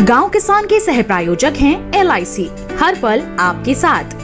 गांव किसान के सह प्रायोजक हैं LIC, हर पल आपके साथ।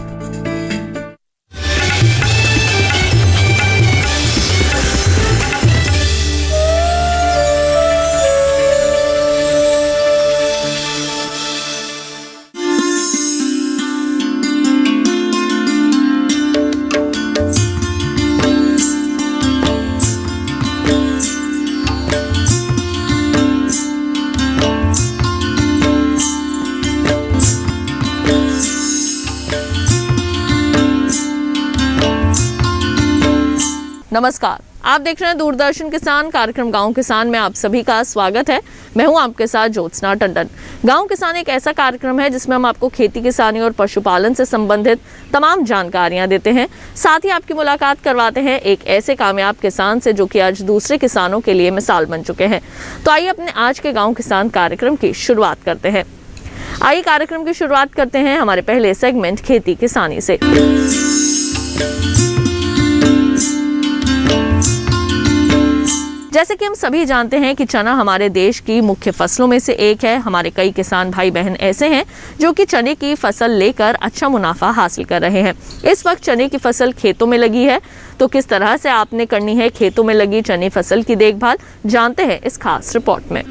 नमस्कार, आप देख रहे हैं दूरदर्शन किसान कार्यक्रम गांव किसान में आप सभी का स्वागत है। मैं हूं आपके साथ ज्योत्सना टंडन। गांव किसान एक ऐसा कार्यक्रम है जिसमें हम आपको खेती किसानी और पशुपालन से संबंधित तमाम जानकारियां देते हैं, साथ ही आपकी मुलाकात करवाते हैं एक ऐसे कामयाब किसान से जो कि आज दूसरे किसानों के लिए मिसाल बन चुके हैं। तो आइए अपने आज के गाँव किसान कार्यक्रम की शुरुआत करते हैं। आइए कार्यक्रम की शुरुआत करते हैं हमारे पहले सेगमेंट खेती किसानी से। जैसे कि हम सभी जानते हैं कि चना हमारे देश की मुख्य फसलों में से एक है। हमारे कई किसान भाई बहन ऐसे हैं जो कि चने की फसल लेकर अच्छा मुनाफा हासिल कर रहे हैं। इस वक्त चने की फसल खेतों में लगी है, तो किस तरह से आपने करनी है खेतों में लगी चने फसल की देखभाल, जानते हैं इस खास रिपोर्ट में।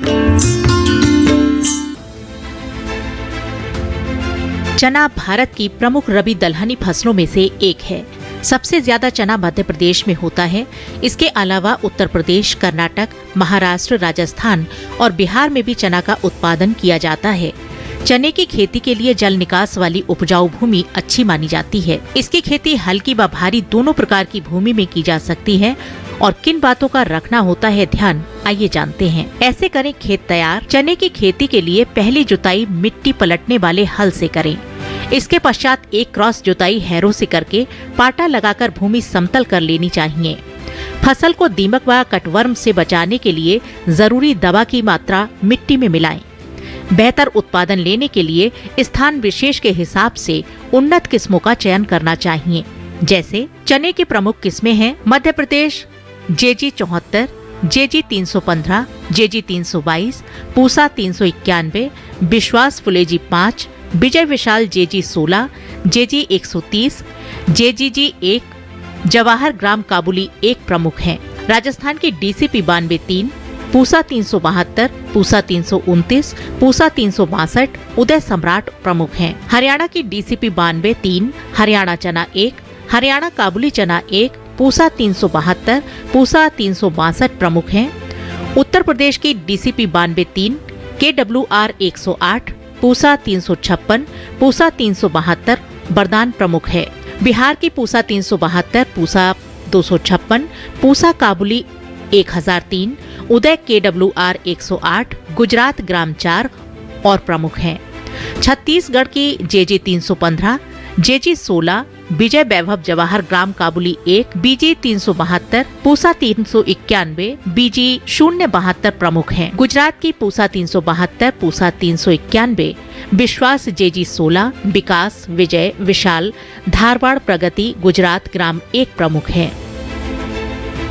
चना भारत की प्रमुख रबी दलहनी फसलों में से एक है। सबसे ज्यादा चना मध्य प्रदेश में होता है। इसके अलावा उत्तर प्रदेश, कर्नाटक, महाराष्ट्र, राजस्थान और बिहार में भी चना का उत्पादन किया जाता है। चने की खेती के लिए जल निकास वाली उपजाऊ भूमि अच्छी मानी जाती है। इसकी खेती हल्की व भारी दोनों प्रकार की भूमि में की जा सकती है। और किन बातों का रखना होता है ध्यान, आइए जानते हैं। ऐसे करें खेत तैयार। चने की खेती के लिए पहली जुताई मिट्टी पलटने वाले हल से करें। इसके पश्चात एक क्रॉस जुताई हैरों से करके पाटा लगाकर भूमि समतल कर लेनी चाहिए। फसल को दीमक व कटवर्म से बचाने के लिए जरूरी दवा की मात्रा मिट्टी में मिलाएं। बेहतर उत्पादन लेने के लिए स्थान विशेष के हिसाब से उन्नत किस्मों का चयन करना चाहिए। जैसे चने की प्रमुख किस्में हैं Madhya Pradesh JG 74, JG 315, JG 322, Pusa 391, विश्वास फुलेजी 5, विजय विशाल JG 16, JG 130, JGG 1, जवाहर ग्राम काबुली 1 प्रमुख हैं। राजस्थान की DCP 92-3, पूसा 372, पूसा 329, पूसा 362, उदय सम्राट प्रमुख हैं। हरियाणा की DCP 92-3, हरियाणा चना 1, हरियाणा काबुली चना 1, पूसा 372, पूसा 362 प्रमुख हैं। उत्तर प्रदेश की DCP 92-3, KWR 108, पूसा 356, पूसा 372 बरदान प्रमुख है। बिहार की पूसा 372, पूसा 256, पूसा काबुली 1003, उदय KWR 108, गुजरात ग्राम 4 और प्रमुख हैं। छत्तीसगढ़ की JG 315, JG 16, विजय वैभव जवाहर ग्राम काबुली 1, BG 372, पूसा 391, BG 072 प्रमुख हैं। गुजरात की पूसा 372, पूसा 391, विश्वास JG 16, विकास, विजय, विशाल, धारवाड़ प्रगति, गुजरात ग्राम 1 प्रमुख हैं।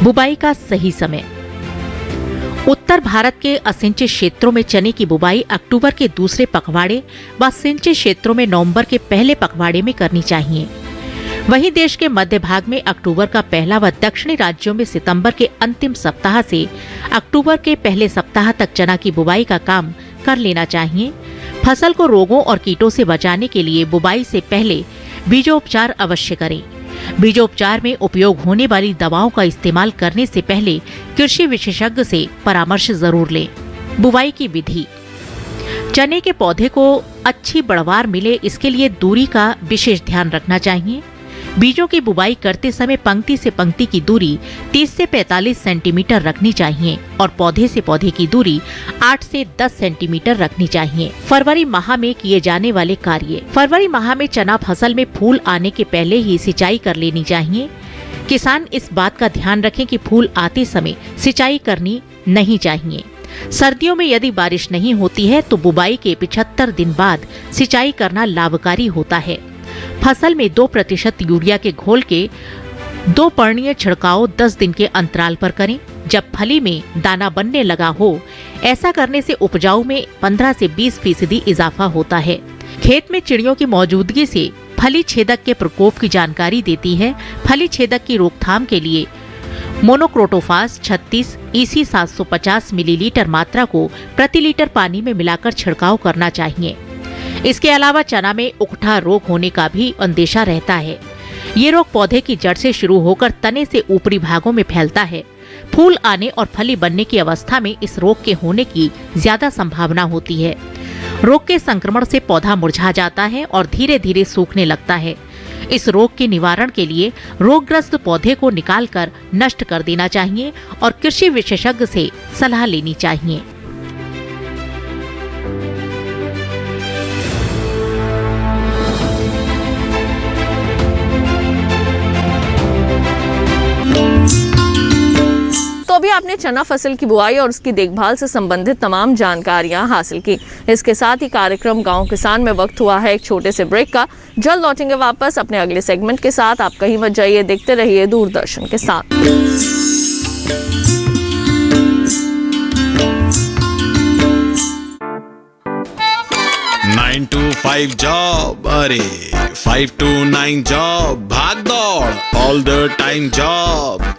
बुबाई का सही समय। उत्तर भारत के असिंचित क्षेत्रों में चने की बुबाई अक्टूबर के दूसरे पखवाड़े व सिंचित क्षेत्रों में नवंबर के पहले पखवाड़े में करनी चाहिए। वहीं देश के मध्य भाग में अक्टूबर का पहला व दक्षिणी राज्यों में सितंबर के अंतिम सप्ताह से अक्टूबर के पहले सप्ताह तक चना की बुबाई का काम कर लेना चाहिए। फसल को रोगों और कीटों से बचाने के लिए बुबाई से पहले बीजोपचार अवश्य करें। बीजोपचार में उपयोग होने वाली दवाओं का इस्तेमाल करने से पहले कृषि विशेषज्ञ से परामर्श जरूर लें। बुवाई की विधि। चने के पौधे को अच्छी बढ़वार मिले, इसके लिए दूरी का विशेष ध्यान रखना चाहिए। बीजों की बुवाई करते समय पंक्ति से पंक्ति की दूरी 30 से 45 सेंटीमीटर रखनी चाहिए और पौधे से पौधे की दूरी 8 से 10 सेंटीमीटर रखनी चाहिए। फरवरी माह में किए जाने वाले कार्य। फरवरी माह में चना फसल में फूल आने के पहले ही सिंचाई कर लेनी चाहिए। किसान इस बात का ध्यान रखें कि फूल आते समय सिंचाई करनी नहीं चाहिए। सर्दियों में यदि बारिश नहीं होती है तो बुबाई के 75 दिन बाद सिंचाई करना लाभकारी होता है। फसल में 2% यूरिया के घोल के 2 पर्णीय छिड़काव 10 दिन के अंतराल पर करें। जब फली में दाना बनने लगा हो, ऐसा करने से उपजाऊ में 15 से 20% इजाफा होता है। खेत में चिड़ियों की मौजूदगी से फली छेदक के प्रकोप की जानकारी देती है। फली छेदक की रोकथाम के लिए मोनोक्रोटोफास 36 EC 750 मिलीलीटर मात्रा को प्रति लीटर पानी में मिलाकर छिड़काव करना चाहिए। इसके अलावा चना में उकठा रोग होने का भी अंदेशा रहता है। ये रोग पौधे की जड़ से शुरू होकर तने से ऊपरी भागों में फैलता है। फूल आने और फली बनने की अवस्था में इस रोग के होने की ज्यादा संभावना होती है। रोग के संक्रमण से पौधा मुरझा जाता है और धीरे धीरे सूखने लगता है। इस रोग के निवारण के लिए रोगग्रस्त पौधे को निकालकर नष्ट कर देना चाहिए और कृषि विशेषज्ञ से सलाह लेनी चाहिए। तो अभी आपने चना फसल की बुआई और उसकी देखभाल से संबंधित तमाम जानकारियां हासिल की। इसके साथ ही कार्यक्रम गांव किसान में वक्त हुआ है एक छोटे से ब्रेक का। जल्द लौटेंगे वापस अपने अगले सेगमेंट के साथ। आप कहीं मत जाइए, देखते रहिए दूरदर्शन के साथ। 9 to 5 जॉब, अरे 5 to 9 जॉब, भाग दौड़ all the time job,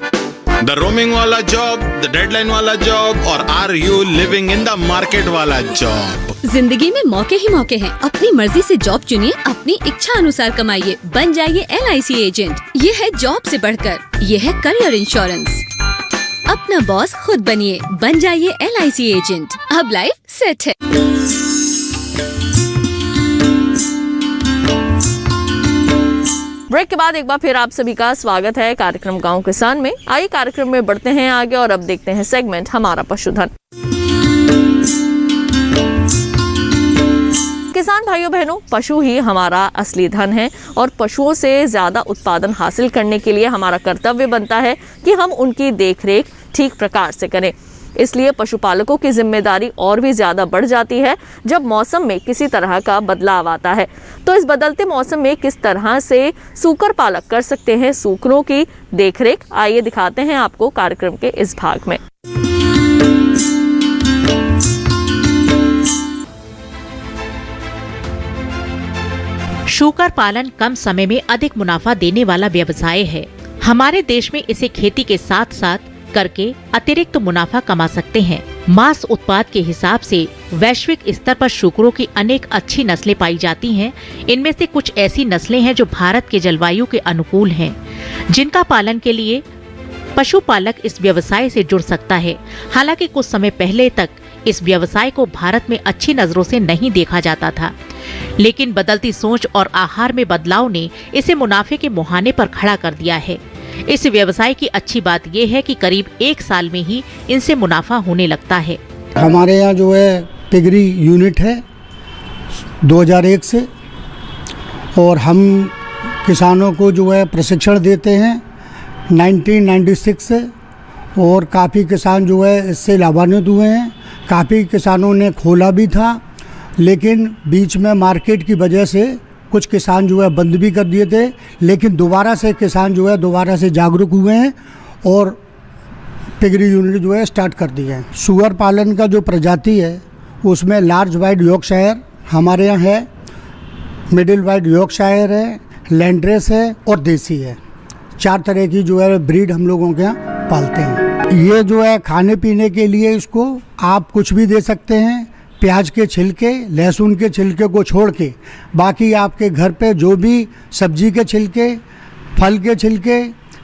the roaming वाला जॉब, द डेडलाइन वाला जॉब, और are you living in the market वाला जॉब। जिंदगी में मौके ही मौके हैं। अपनी मर्जी से जॉब चुनिए, अपनी इच्छा अनुसार कमाइए, बन जाइए LIC एजेंट। ये है जॉब से बढ़कर, ये है करियर इंश्योरेंस। अपना बॉस खुद बनिए, बन जाइए LIC एजेंट। अब लाइफ सेट है। ब्रेक के बाद एक बार फिर आप सभी का स्वागत है कार्यक्रम गांव किसान में। आइए कार्यक्रम में बढ़ते हैं आगे और अब देखते हैं सेगमेंट हमारा पशुधन। किसान भाइयों बहनों, पशु ही हमारा असली धन है और पशुओं से ज्यादा उत्पादन हासिल करने के लिए हमारा कर्तव्य बनता है कि हम उनकी देखरेख ठीक प्रकार से करें। इसलिए पशुपालकों की जिम्मेदारी और भी ज्यादा बढ़ जाती है जब मौसम में किसी तरह का बदलाव आता है। तो इस बदलते मौसम में किस तरह से सूकर पालक कर सकते हैं सूकरों की देखरेख, आइए दिखाते हैं आपको कार्यक्रम के इस भाग में। शूकर पालन कम समय में अधिक मुनाफा देने वाला व्यवसाय है। हमारे देश में इसे खेती के साथ साथ करके अतिरिक्त मुनाफा कमा सकते हैं। मांस उत्पाद के हिसाब से वैश्विक स्तर पर शूकरों की अनेक अच्छी नस्लें पाई जाती हैं। इनमें से कुछ ऐसी नस्लें हैं जो भारत के जलवायु के अनुकूल हैं, जिनका पालन के लिए पशुपालक इस व्यवसाय से जुड़ सकता है। हालांकि कुछ समय पहले तक इस व्यवसाय को भारत में अच्छी नजरों से नहीं देखा जाता था, लेकिन बदलती सोच और आहार में बदलाव ने इसे मुनाफे के मुहाने पर खड़ा कर दिया है। इस व्यवसाय की अच्छी बात यह है कि करीब 1 साल में ही इनसे मुनाफा होने लगता है। हमारे यहाँ जो है पिगरी यूनिट है 2001 से, और हम किसानों को जो है प्रशिक्षण देते हैं 1996 से, और काफ़ी किसान जो है इससे लाभान्वित हुए हैं। काफ़ी किसानों ने खोला भी था, लेकिन बीच में मार्केट की वजह से कुछ किसान जो है बंद भी कर दिए थे, लेकिन दोबारा से किसान जो है दोबारा से जागरूक हुए हैं और पिगरी यूनिट जो है स्टार्ट कर दी है। सुअर पालन का जो प्रजाति है उसमें लार्ज वाइड यॉर्कशायर हमारे यहाँ है, मिडिल वाइड यॉर्कशायर है, लैंड्रेस है और देसी है। 4 तरह की जो है ब्रीड हम लोगों के यहाँ पालते हैं। ये जो है खाने पीने के लिए इसको आप कुछ भी दे सकते हैं। प्याज के छिलके, लहसुन के छिलके को छोड़ के बाकी आपके घर पे जो भी सब्जी के छिलके, फल के छिलके,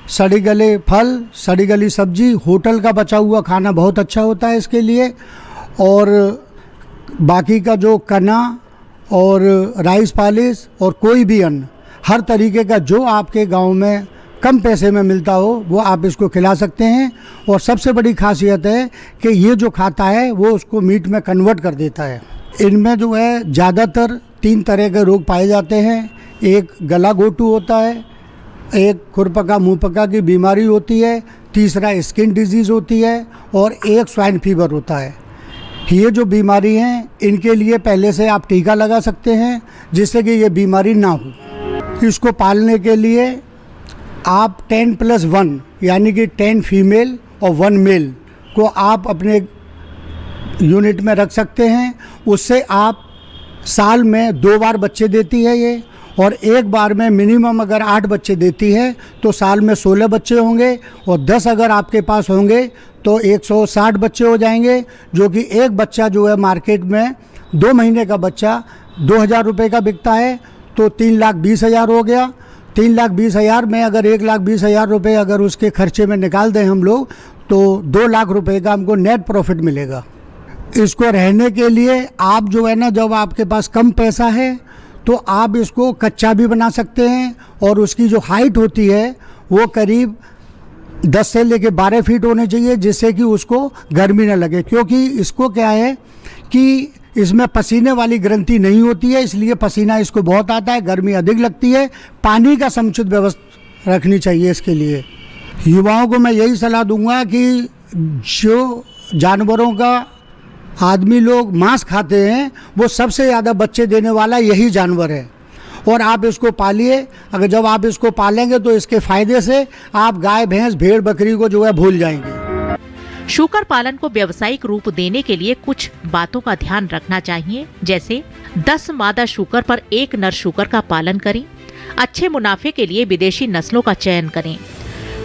सड़ी गले फल, सड़ी गली सब्जी, होटल का बचा हुआ खाना बहुत अच्छा होता है इसके लिए। और बाकी का जो कना और राइस पॉलिश और कोई भी अन्न, हर तरीके का जो आपके गांव में कम पैसे में मिलता हो वो आप इसको खिला सकते हैं। और सबसे बड़ी खासियत है कि ये जो खाता है वो उसको मीट में कन्वर्ट कर देता है। इनमें जो है ज़्यादातर 3 तरह के रोग पाए जाते हैं। एक गला घोटू होता है, एक खुरपका मुँहपका की बीमारी होती है, तीसरा स्किन डिजीज़ होती है और एक स्वाइन फीवर होता है। ये जो बीमारी हैं इनके लिए पहले से आप टीका लगा सकते हैं जिससे कि ये बीमारी ना हो। इसको पालने के लिए आप 10+1 यानी कि 10 फीमेल और 1 मेल को आप अपने यूनिट में रख सकते हैं। उससे आप साल में 2 बार बच्चे देती है ये, और एक बार में मिनिमम अगर 8 बच्चे देती है तो साल में 16 बच्चे होंगे, और 10 अगर आपके पास होंगे तो 160 बच्चे हो जाएंगे, जो कि एक बच्चा जो है मार्केट में 2 महीने का बच्चा 2,000 रुपये का बिकता है, तो 3,20,000 हो गया। 3,20,000 में अगर 1,20,000 रुपये अगर उसके खर्चे में निकाल दें हम लोग तो 2 लाख रुपये का हमको नेट प्रॉफिट मिलेगा। इसको रहने के लिए आप जो है ना, जब आपके पास कम पैसा है तो आप इसको कच्चा भी बना सकते हैं, और उसकी जो हाइट होती है वो करीब 10 से लेके 12 फीट होने चाहिए, जिससे कि उसको गर्मी न लगे। क्योंकि इसको क्या है कि इसमें पसीने वाली ग्रंथि नहीं होती है, इसलिए पसीना इसको बहुत आता है, गर्मी अधिक लगती है। पानी का समुचित व्यवस्था रखनी चाहिए इसके लिए। युवाओं को मैं यही सलाह दूंगा कि जो जानवरों का आदमी लोग मांस खाते हैं वो सबसे ज़्यादा बच्चे देने वाला यही जानवर है, और आप इसको पालिए। अगर जब आप इसको पालेंगे तो इसके फायदे से आप गाय भैंस भेड़ बकरी को जो है भूल जाएंगे। शूकर पालन को व्यावसायिक रूप देने के लिए कुछ बातों का ध्यान रखना चाहिए, जैसे 10 मादा शूकर पर 1 नर शूकर का पालन करें। अच्छे मुनाफे के लिए विदेशी नस्लों का चयन करें।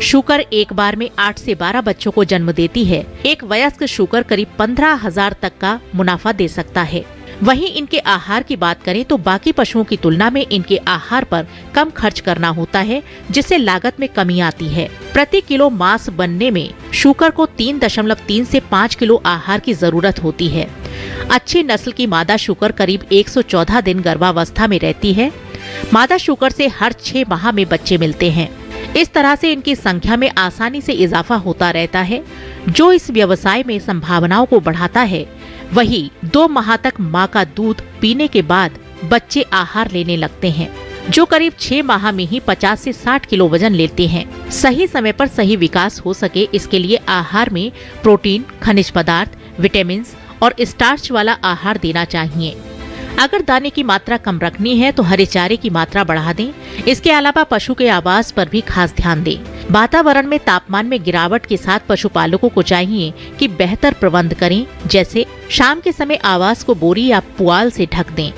शूकर एक बार में 8 से 12 बच्चों को जन्म देती है। एक वयस्क शूकर करीब 15,000 तक का मुनाफा दे सकता है। वहीं इनके आहार की बात करें तो बाकी पशुओं की तुलना में इनके आहार पर कम खर्च करना होता है, जिससे लागत में कमी आती है। प्रति किलो मांस बनने में शूकर को 3.3 से 5 किलो आहार की जरूरत होती है। अच्छी नस्ल की मादा शूकर करीब 114 दिन गर्भावस्था में रहती है। मादा शूकर से हर 6 माह में बच्चे मिलते हैं। इस तरह से इनकी संख्या में आसानी से इजाफा होता रहता है, जो इस व्यवसाय में संभावनाओं को बढ़ाता है। वही 2 माह तक माँ का दूध पीने के बाद बच्चे आहार लेने लगते हैं, जो करीब 6 माह में ही 50 से 60 किलो वजन लेते हैं। सही समय पर सही विकास हो सके, इसके लिए आहार में प्रोटीन, खनिज पदार्थ, विटामिन और स्टार्च वाला आहार देना चाहिए। अगर दाने की मात्रा कम रखनी है तो हरे चारे की मात्रा बढ़ा दें। इसके अलावा पशु के आवास पर भी खास ध्यान दें। वातावरण में तापमान में गिरावट के साथ पशुपालकों को चाहिए कि बेहतर प्रबंध करें, जैसे शाम के समय आवास को बोरी या पुआल से ढक दें।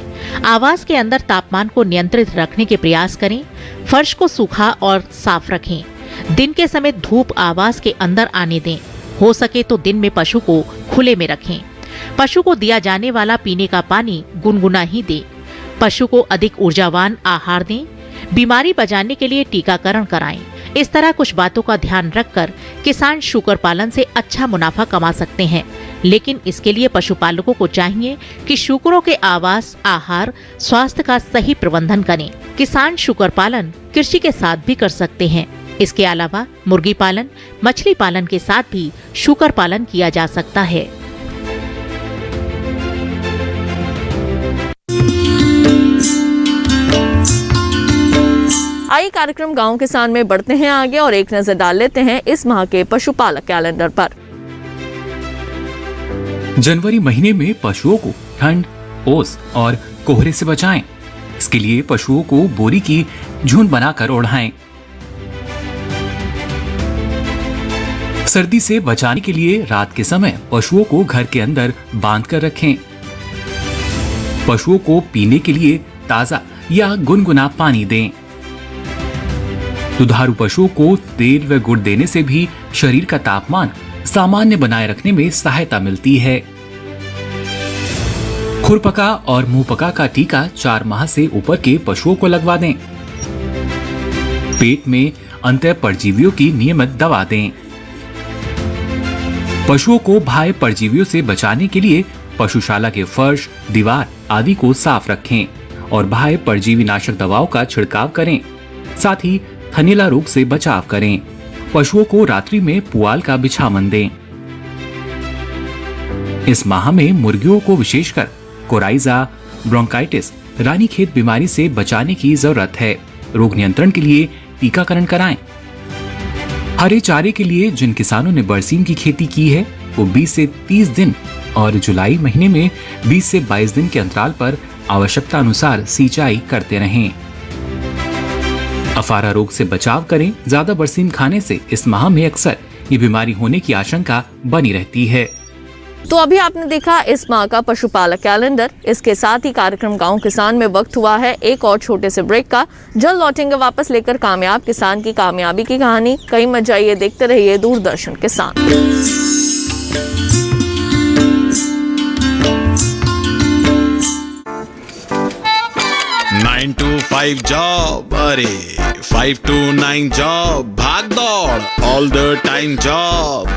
आवास के अंदर तापमान को नियंत्रित रखने के प्रयास करें। फर्श को सूखा और साफ रखें। दिन के समय धूप आवास के अंदर आने दें। हो सके तो दिन में पशु को खुले में रखें। पशु को दिया जाने वाला पीने का पानी गुनगुना ही दें। पशु को अधिक ऊर्जावान आहार दें। बीमारी बचाने के लिए टीकाकरण कराएं। इस तरह कुछ बातों का ध्यान रखकर किसान शूकर पालन से अच्छा मुनाफा कमा सकते हैं। लेकिन इसके लिए पशुपालकों को चाहिए कि शूकरों के आवास, आहार, स्वास्थ्य का सही प्रबंधन करें। किसान शूकर पालन कृषि के साथ भी कर सकते हैं। इसके अलावा मुर्गी पालन, मछली पालन के साथ भी शूकर पालन किया जा सकता है। आइए कार्यक्रम गांव किसान में बढ़ते हैं आगे और एक नजर डाल लेते हैं इस माह के पशुपालक कैलेंडर पर। जनवरी महीने में पशुओं को ठंड, ओस और कोहरे से बचाएं। इसके लिए पशुओं को बोरी की झुंड बनाकर ओढ़ाएं। सर्दी से बचाने के लिए रात के समय पशुओं को घर के अंदर बांध कर रखें। पशुओं को पीने के लिए ताजा या गुनगुना पानी दें। दुधारू पशुओं को तेल व गुड़ देने से भी शरीर का तापमान सामान्य बनाए रखने में सहायता मिलती है। खुरपका और मुंहपका का टीका 4 माह से ऊपर के पशुओं को लगवा दें। पेट में अंतः परजीवियों की नियमित दवा दें। पशुओं को बाह्य परजीवियों से बचाने के लिए पशुशाला के फर्श, दीवार आदि को साफ रखें और बाह्य परजीवी नाशक दवाओं का छिड़काव करें। साथ ही थनैला रोग से बचाव करें। पशुओं को रात्रि में पुआल का बिछावन दें। इस माह में मुर्गियों को विशेषकर कोराइजा, ब्रोंकाइटिस, रानीखेत बीमारी से बचाने की जरूरत है। रोग नियंत्रण के लिए टीकाकरण कराएं। हरे चारे के लिए जिन किसानों ने बरसीम की खेती की है वो 20 से 30 दिन और जुलाई महीने में 20 से 22 दिन के अंतराल पर आवश्यकता अनुसार सिंचाई करते रहें। अफारा रोग से बचाव करें। ज्यादा बरसीन खाने से इस माह में अक्सर ये बीमारी होने की आशंका बनी रहती है। तो अभी आपने देखा इस माह का पशुपालक कैलेंडर। इसके साथ ही कार्यक्रम गांव किसान में वक्त हुआ है एक और छोटे से ब्रेक का। जल्द लौटेंगे वापस लेकर कामयाब किसान की कामयाबी की कहानी। कहीं मत जाइए, देखते रहिए दूरदर्शन किसान। 9 to 5 जॉब, अरे 5 to 9 जॉब, भाग दौड़ all the time job,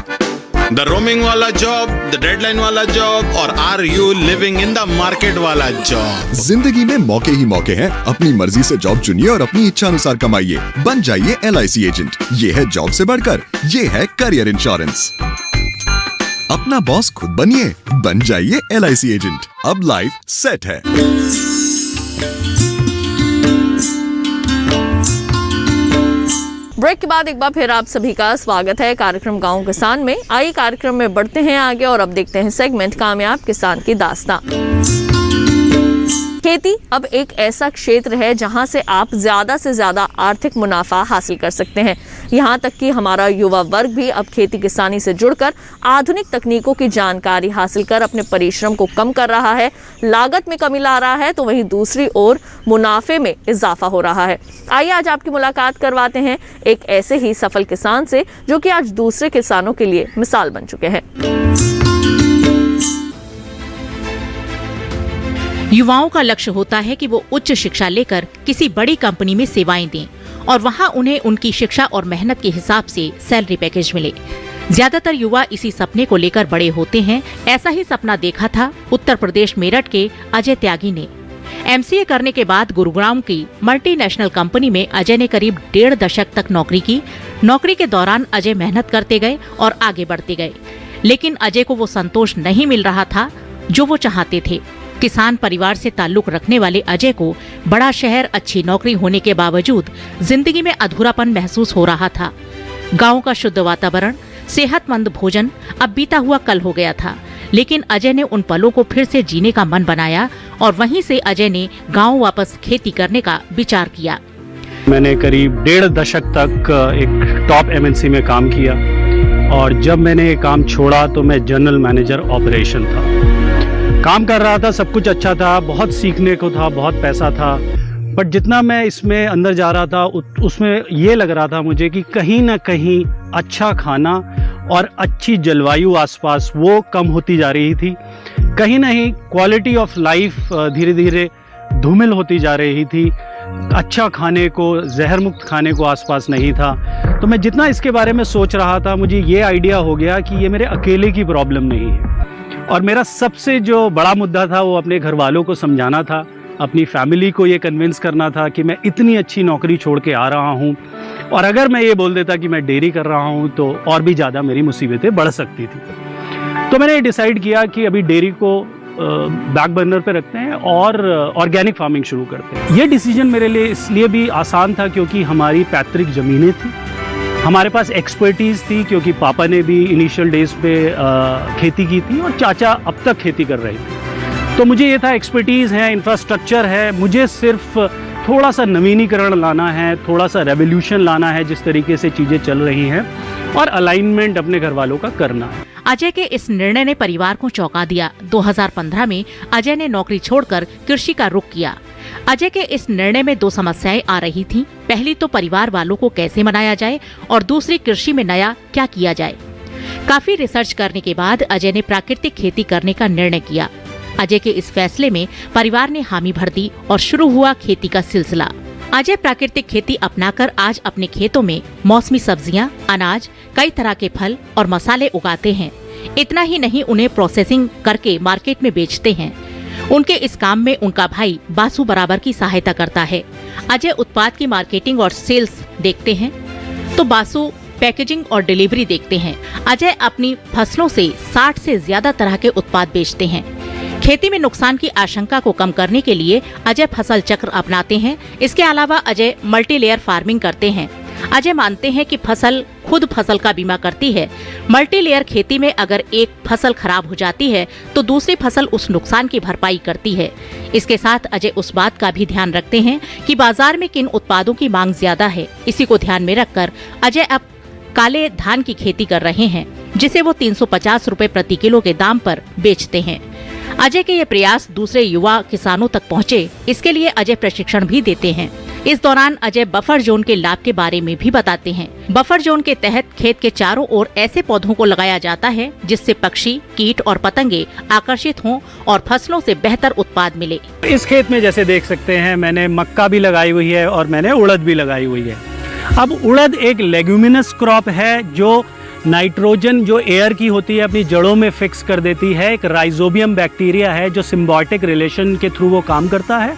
the roaming वाला जॉब, द डेडलाइन वाला जॉब, और are you living in the market वाला जॉब। जिंदगी में मौके ही मौके हैं। अपनी मर्जी से जॉब चुनिए और अपनी इच्छा अनुसार कमाइए। बन जाइए LIC एजेंट। ये है जॉब से बढ़कर, ये है करियर इंश्योरेंस। अपना बॉस खुद बनिए, बन जाइए LIC एजेंट। अब लाइफ सेट है। ब्रेक के बाद एक बार फिर आप सभी का स्वागत है कार्यक्रम गांव किसान में। आइए कार्यक्रम में बढ़ते हैं आगे और अब देखते हैं सेगमेंट कामयाब किसान की दास्तां। खेती अब एक ऐसा क्षेत्र है जहां से आप ज्यादा से ज्यादा आर्थिक मुनाफा हासिल कर सकते हैं। यहां तक कि हमारा युवा वर्ग भी अब खेती किसानी से जुड़कर आधुनिक तकनीकों की जानकारी हासिल कर अपने परिश्रम को कम कर रहा है, लागत में कमी ला रहा है, तो वहीं दूसरी ओर मुनाफे में इजाफा हो रहा है। आइए आज आपकी मुलाकात करवाते हैं एक ऐसे ही सफल किसान से जो कि आज दूसरे किसानों के लिए मिसाल बन चुके हैं। युवाओं का लक्ष्य होता है कि वो उच्च शिक्षा लेकर किसी बड़ी कंपनी में सेवाएं दें और वहां उन्हें उनकी शिक्षा और मेहनत के हिसाब से सैलरी पैकेज मिले। ज्यादातर युवा इसी सपने को लेकर बड़े होते हैं। ऐसा ही सपना देखा था उत्तर प्रदेश मेरठ के अजय त्यागी ने। MCA करने के बाद गुरुग्राम की मल्टीनेशनल कंपनी में अजय ने करीब 1.5 दशक तक नौकरी की। नौकरी के दौरान अजय मेहनत करते गए और आगे बढ़ते गए, लेकिन अजय को वो संतोष नहीं मिल रहा था जो वो चाहते थे। किसान परिवार से ताल्लुक रखने वाले अजय को बड़ा शहर, अच्छी नौकरी होने के बावजूद जिंदगी में अधूरापन महसूस हो रहा था। गांव का शुद्ध वातावरण, सेहतमंद भोजन अब बीता हुआ कल हो गया था, लेकिन अजय ने उन पलों को फिर से जीने का मन बनाया और वहीं से अजय ने गांव वापस खेती करने का विचार किया। मैंने करीब 1.5 दशक तक एक टॉप MNC में काम किया और जब मैंने ये काम छोड़ा तो मैं जनरल मैनेजर ऑपरेशन था। काम कर रहा था, सब कुछ अच्छा था, बहुत सीखने को था, बहुत पैसा था, बट जितना मैं इसमें अंदर जा रहा था उसमें ये लग रहा था मुझे कि कहीं ना कहीं अच्छा खाना और अच्छी जलवायु आसपास वो कम होती जा रही थी। कहीं ना कहीं क्वालिटी ऑफ लाइफ धीरे धीरे धूमिल होती जा रही थी। अच्छा खाने को, जहर मुक्त खाने को आसपास नहीं था। तो मैं जितना इसके बारे में सोच रहा था, मुझे ये आइडिया हो गया कि ये मेरे अकेले की प्रॉब्लम नहीं है और मेरा सबसे जो बड़ा मुद्दा था वो अपने घर वालों को समझाना था, अपनी फैमिली को ये कन्विंस करना था कि मैं इतनी अच्छी नौकरी छोड़ के आ रहा हूँ और अगर मैं ये बोल देता कि मैं डेयरी कर रहा हूँ तो और भी ज़्यादा मेरी मुसीबतें बढ़ सकती थी। तो मैंने ये डिसाइड किया कि अभी डेयरी को बैक बर्नर पे रखते हैं और ऑर्गेनिक फार्मिंग शुरू करते हैं। ये डिसीजन मेरे लिए इसलिए भी आसान था क्योंकि हमारी पैतृक ज़मीनें थी, हमारे पास एक्सपर्टीज़ थी क्योंकि पापा ने भी इनिशियल डेज पे खेती की थी और चाचा अब तक खेती कर रहे थे। तो मुझे ये था एक्सपर्टीज़ है, इंफ्रास्ट्रक्चर है, मुझे सिर्फ थोड़ा सा नवीनीकरण लाना है, थोड़ा सा रेवोल्यूशन लाना है जिस तरीके से चीज़ें चल रही हैं और अलाइनमेंट अपने घर वालों का करना है। अजय के इस निर्णय ने परिवार को चौंका दिया। 2015 में अजय ने नौकरी छोड़कर कृषि का रुख किया। अजय के इस निर्णय में 2 समस्याएं आ रही थीं। पहली तो परिवार वालों को कैसे मनाया जाए और दूसरी कृषि में नया क्या किया जाए। काफी रिसर्च करने के बाद अजय ने प्राकृतिक खेती करने का निर्णय किया। अजय के इस फैसले में परिवार ने हामी भर दी और शुरू हुआ खेती का सिलसिला। अजय प्राकृतिक खेती अपनाकर आज अपने खेतों में मौसमी सब्जियां, अनाज, कई तरह के फल और मसाले उगाते हैं। इतना ही नहीं, उन्हें प्रोसेसिंग करके मार्केट में बेचते हैं। उनके इस काम में उनका भाई बासु बराबर की सहायता करता है। अजय उत्पाद की मार्केटिंग और सेल्स देखते हैं तो बासु पैकेजिंग और डिलीवरी देखते हैं। अजय अपनी फसलों से 60 से ज्यादा तरह के उत्पाद बेचते हैं। खेती में नुकसान की आशंका को कम करने के लिए अजय फसल चक्र अपनाते हैं। इसके अलावा अजय मल्टी लेयर फार्मिंग करते हैं। अजय मानते हैं कि फसल खुद फसल का बीमा करती है। मल्टी लेयर खेती में अगर एक फसल खराब हो जाती है तो दूसरी फसल उस नुकसान की भरपाई करती है। इसके साथ अजय उस बात का भी ध्यान रखते हैं कि बाजार में किन उत्पादों की मांग ज्यादा है। इसी को ध्यान में रखकर अजय अब काले धान की खेती कर रहे हैं, जिसे वो 350 रुपए प्रति किलो के दाम पर बेचते हैं। अजय के ये प्रयास दूसरे युवा किसानों तक पहुँचे, इसके लिए अजय प्रशिक्षण भी देते हैं। इस दौरान अजय बफर जोन के लाभ के बारे में भी बताते हैं। बफर जोन के तहत खेत के चारों ओर ऐसे पौधों को लगाया जाता है जिससे पक्षी, कीट और पतंगे आकर्षित हों और फसलों से बेहतर उत्पाद मिले। इस खेत में जैसे देख सकते हैं, मैंने मक्का भी लगाई हुई है और मैंने उड़द भी लगाई हुई है। अब उड़द एक लेग्यूमिनस क्रॉप है जो नाइट्रोजन जो एयर की होती है अपनी जड़ों में फिक्स कर देती है। एक राइजोबियम बैक्टीरिया है जो सिम्बायोटिक रिलेशन के थ्रू वो काम करता है।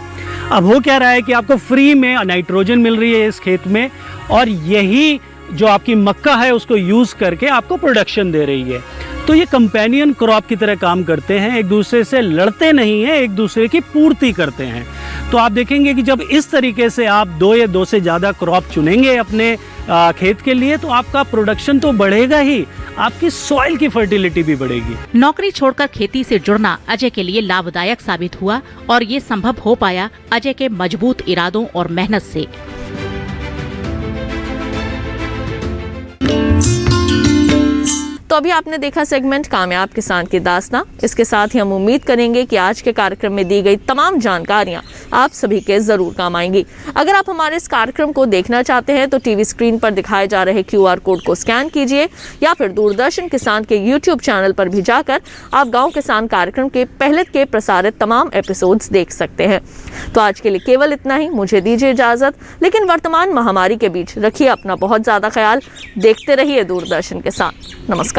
अब हो क्या रहा है कि आपको फ्री में नाइट्रोजन मिल रही है इस खेत में, और यही जो आपकी मक्का है उसको यूज़ करके आपको प्रोडक्शन दे रही है। तो ये कंपेनियन क्रॉप की तरह काम करते हैं, एक दूसरे से लड़ते नहीं हैं, एक दूसरे की पूर्ति करते हैं। तो आप देखेंगे कि जब इस तरीके से आप 2 या 2 से ज़्यादा क्रॉप चुनेंगे अपने खेत के लिए तो आपका प्रोडक्शन तो बढ़ेगा ही, आपकी सॉइल की फर्टिलिटी भी बढ़ेगी। नौकरी छोड़कर खेती से जुड़ना अजय के लिए लाभदायक साबित हुआ और ये संभव हो पाया अजय के मजबूत इरादों और मेहनत से। तो अभी आपने देखा सेगमेंट कामयाब किसान की दास्तां। इसके साथ ही हम उम्मीद करेंगे कि आज के कार्यक्रम में दी गई तमाम जानकारियां आप सभी के जरूर काम आएंगी। अगर आप हमारे इस कार्यक्रम को देखना चाहते हैं तो टीवी स्क्रीन पर दिखाए जा रहे QR कोड को स्कैन कीजिए या फिर दूरदर्शन किसान के YouTube चैनल पर भी जाकर आप गाँव किसान कार्यक्रम के पहले के प्रसारित तमाम एपिसोड्स देख सकते हैं। तो आज के लिए केवल इतना ही, मुझे दीजिए इजाजत। लेकिन वर्तमान महामारी के बीच रखिए अपना बहुत ज्यादा ख्याल। देखते रहिए दूरदर्शन किसान। नमस्कार।